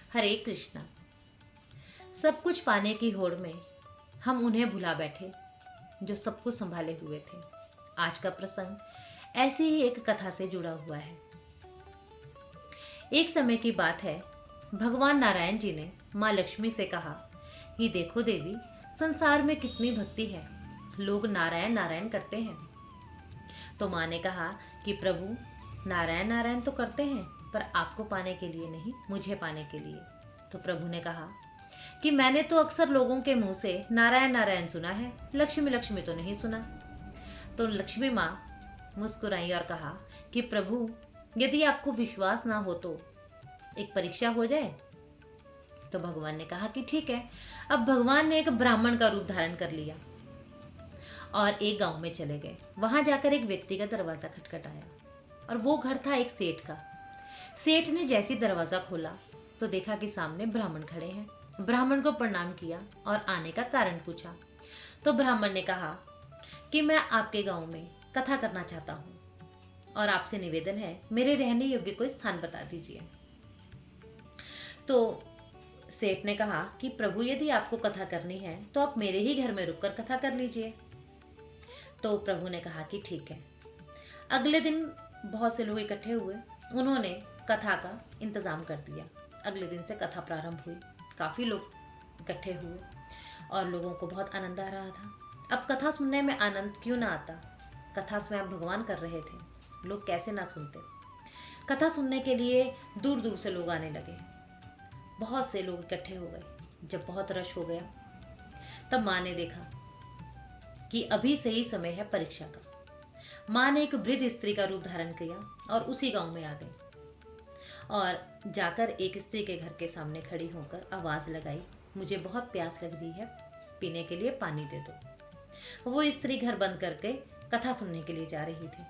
हरे कृष्णा। सब कुछ पाने की होड़ में हम उन्हें भुला बैठे जो सब कुछ संभाले हुए थे। आज का प्रसंग ऐसी ही एक कथा से जुड़ा हुआ है। एक समय की बात है, भगवान नारायण जी ने माँ लक्ष्मी से कहा कि देखो देवी, संसार में कितनी भक्ति है, लोग नारायण नारायण करते हैं। तो माँ ने कहा कि प्रभु, नारायण नारायण तो करते हैं, पर आपको पाने के लिए नहीं, मुझे पाने के लिए। तो प्रभु ने कहा कि मैंने तो अक्सर लोगों के मुंह से नारायण नारायण सुना है, लक्ष्मी लक्ष्मी तो नहीं सुना। तो लक्ष्मी माँ मुस्कुराई और कहा कि प्रभु, यदि आपको विश्वास ना हो तो एक परीक्षा हो जाए। तो भगवान ने कहा कि ठीक है। अब भगवान ने एक ब्राह्मण का रूप धारण कर लिया और एक गांव में चले गए। वहां जाकर एक व्यक्ति का दरवाजा खटखटाया और वो घर था एक सेठ का। सेठ ने जैसी दरवाजा खोला तो देखा कि सामने ब्राह्मण खड़े हैं। ब्राह्मण को प्रणाम किया और आने का कारण पूछा। तो ब्राह्मण ने कहा कि मैं आपके गांव में कथा करना चाहता हूँ और आपसे निवेदन है, मेरे रहने योग्य कोई स्थान बता दीजिए। तो सेठ ने कहा कि प्रभु, यदि आपको कथा करनी है तो आप मेरे ही घर में रुककर कथा कर लीजिए। तो प्रभु ने कहा कि ठीक है। अगले दिन बहुत से लोग इकट्ठे हुए। उन्होंने कथा का इंतजाम कर दिया। अगले दिन से कथा प्रारंभ हुई। काफ़ी लोग इकट्ठे हुए और लोगों को बहुत आनंद आ रहा था। अब कथा सुनने में आनंद क्यों ना आता, कथा स्वयं भगवान कर रहे थे, लोग कैसे ना सुनते। कथा सुनने के लिए दूर दूर से लोग आने लगे। बहुत से लोग इकट्ठे हो गए। जब बहुत रश हो गया तब माँ ने देखा कि अभी सही समय है परीक्षा का। माँ ने एक वृद्ध स्त्री का रूप धारण किया और उसी गांव में आ गई और जाकर एक स्त्री के घर के सामने खड़ी होकर आवाज़ लगाई, मुझे बहुत प्यास लग रही है, पीने के लिए पानी दे दो। वो स्त्री घर बंद करके कथा सुनने के लिए जा रही थी।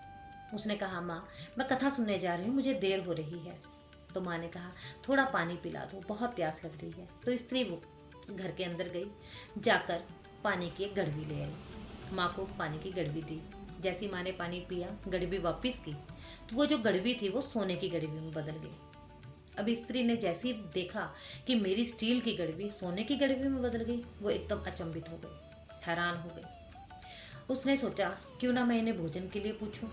उसने कहा, माँ, मैं कथा सुनने जा रही हूँ, मुझे देर हो रही है। तो माँ ने कहा, थोड़ा पानी पिला दो, बहुत प्यास लग रही है। तो स्त्री वो घर के अंदर गई, जाकर पानी की एक गड़वी ले आई। माँ को पानी की गड़वी दी। जैसी माँ ने पानी पिया, गड़वी वापस की तो वो जो गड़वी थी वो सोने की गड़वी में बदल गई। अब स्त्री ने जैसी देखा कि मेरी स्टील की गड़वी सोने की गड़वी में बदल गई, वो एकदम अचंभित हो गई, हैरान हो गई। उसने सोचा, क्यों ना मैं इन्हें भोजन के लिए पूछूं।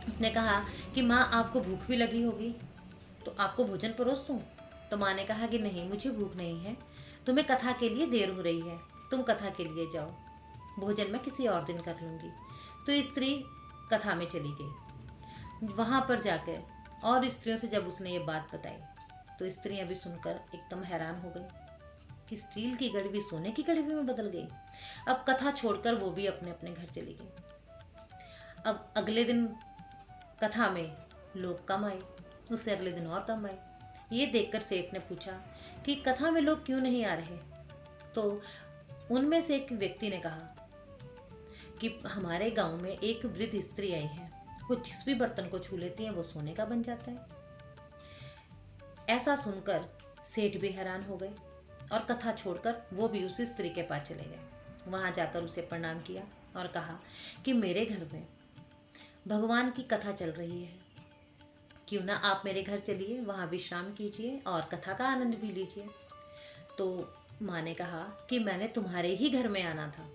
उसने कहा कि माँ, आपको भूख भी लगी होगी, तो आपको भोजन परोस दूं। तो माँ ने कहा कि नहीं, मुझे भूख नहीं है, तुम्हें कथा के लिए देर हो रही है, तुम कथा के लिए जाओ, भोजन मैं किसी और दिन कर लूँगी। तो स्त्री कथा में चली गई। वहाँ पर जाकर और स्त्रियों से जब उसने ये बात बताई तो स्त्रियाँ भी सुनकर एकदम हैरान हो गई कि स्टील की गड़वी सोने की गड़वी में बदल गई। अब कथा छोड़कर वो भी अपने अपने घर चली गई। अब अगले दिन कथा में लोग कम आए, उससे अगले दिन और कम आए। ये देखकर सेठ ने पूछा कि कथा में लोग क्यों नहीं आ रहे। तो उनमें से एक व्यक्ति ने कहा कि हमारे गांव में एक वृद्ध स्त्री आई है, वो जिस भी बर्तन को छू लेती है वो सोने का बन जाता है। ऐसा सुनकर सेठ भी हैरान हो गए और कथा छोड़कर वो भी उस स्त्री के पास चले गए। वहां जाकर उसे प्रणाम किया और कहा कि मेरे घर में भगवान की कथा चल रही है, क्यों ना आप मेरे घर चलिए, वहाँ विश्राम कीजिए और कथा का आनंद भी लीजिए। तो माँ ने कहा कि मैंने तुम्हारे ही घर में आना था,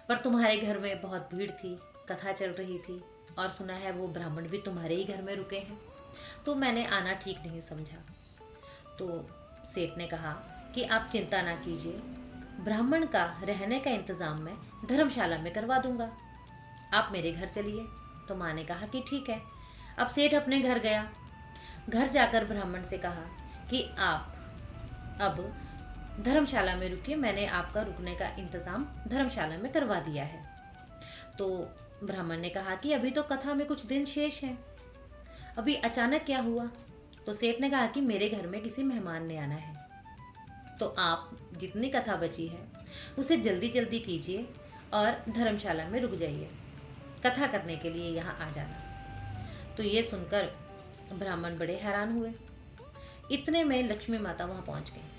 पर तुम्हारे घर में बहुत भीड़ थी, कथा चल रही थी और सुना है वो ब्राह्मण भी तुम्हारे ही घर में रुके हैं, तो मैंने आना ठीक नहीं समझा। तो सेठ ने कहा कि आप चिंता ना कीजिए, ब्राह्मण का रहने का इंतज़ाम मैं धर्मशाला में करवा दूंगा, आप मेरे घर चलिए। तो माँ ने कहा कि ठीक है। अब सेठ अपने घर गया। घर जाकर ब्राह्मण से कहा कि आप अब धर्मशाला में रुकिए, मैंने आपका रुकने का इंतज़ाम धर्मशाला में करवा दिया है। तो ब्राह्मण ने कहा कि अभी तो कथा में कुछ दिन शेष हैं, अभी अचानक क्या हुआ। तो सेठ ने कहा कि मेरे घर में किसी मेहमान ने आना है, तो आप जितनी कथा बची है उसे जल्दी जल्दी कीजिए और धर्मशाला में रुक जाइए, कथा करने के लिए यहाँ आ जाना। तो ये सुनकर ब्राह्मण बड़े हैरान हुए। इतने में लक्ष्मी माता वहाँ पहुँच गई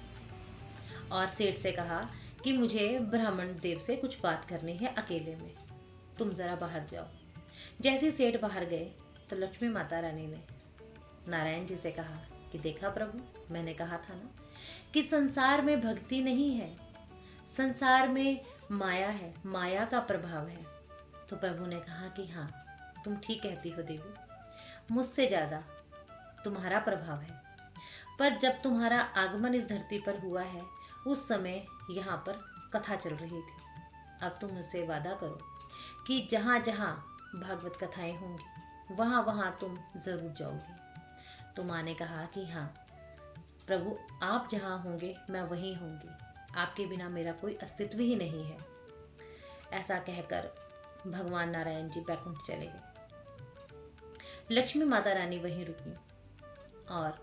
और सेठ से कहा कि मुझे ब्राह्मण देव से कुछ बात करनी है अकेले में, तुम ज़रा बाहर जाओ। जैसे ही सेठ बाहर गए तो लक्ष्मी माता रानी ने नारायण जी से कहा कि देखा प्रभु, मैंने कहा था ना कि संसार में भक्ति नहीं है, संसार में माया है, माया का प्रभाव है। तो प्रभु ने कहा कि हाँ, तुम ठीक कहती हो देवी, मुझसे ज़्यादा तुम्हारा प्रभाव है। पर जब तुम्हारा आगमन इस धरती पर हुआ है, उस समय यहाँ पर कथा चल रही थी। अब तुम मुझसे वादा करो कि जहाँ जहाँ भागवत कथाएं होंगी वहाँ वहाँ तुम ज़रूर जाओगी। तो माँ ने कहा कि हाँ प्रभु, आप जहाँ होंगे मैं वहीं होंगी, आपके बिना मेरा कोई अस्तित्व ही नहीं है। ऐसा कहकर भगवान नारायण जी बैकुंठ चले गए। लक्ष्मी माता रानी वहीं रुकी और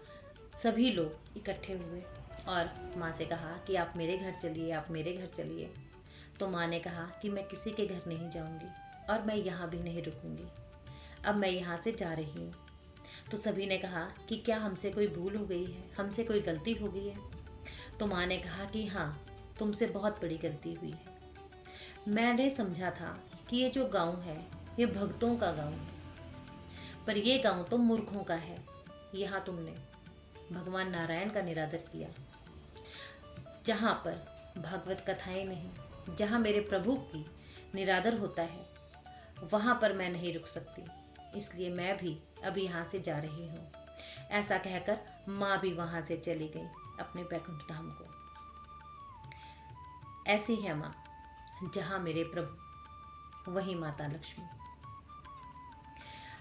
सभी लोग इकट्ठे हुए और माँ से कहा कि आप मेरे घर चलिए, आप मेरे घर चलिए। तो माँ ने कहा कि मैं किसी के घर नहीं जाऊंगी और मैं यहाँ भी नहीं रुकूंगी, अब मैं यहाँ से जा रही हूँ। तो सभी ने कहा कि क्या हमसे कोई भूल हो गई है, हमसे कोई गलती हो गई है? तो माँ ने कहा कि हाँ, तुमसे बहुत बड़ी गलती हुई है। मैंने समझा था कि ये जो गांव है ये भक्तों का गांव है, पर ये गांव तो मूर्खों का है। यहाँ तुमने भगवान नारायण का निरादर किया। जहाँ पर भागवत कथाएं नहीं, जहाँ मेरे प्रभु की निरादर होता है, वहाँ पर मैं नहीं रुक सकती, इसलिए मैं भी अभी यहाँ से जा रही हूँ। ऐसा कहकर माँ भी वहाँ से चली गई अपने बैकुंठ धाम को। ऐसी है माँ, जहाँ मेरे प्रभु वही माता लक्ष्मी।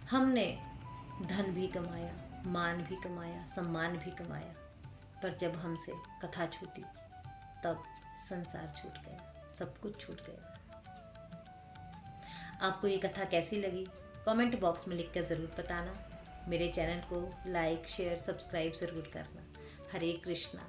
हमने धन भी कमाया, मान भी कमाया, सम्मान भी कमाया, पर जब हमसे कथा छूटी तब संसार छूट गया, सब कुछ छूट गया। आपको ये कथा कैसी लगी कमेंट बॉक्स में लिख कर ज़रूर बताना। मेरे चैनल को लाइक, शेयर, सब्सक्राइब ज़रूर करना। हरे कृष्णा।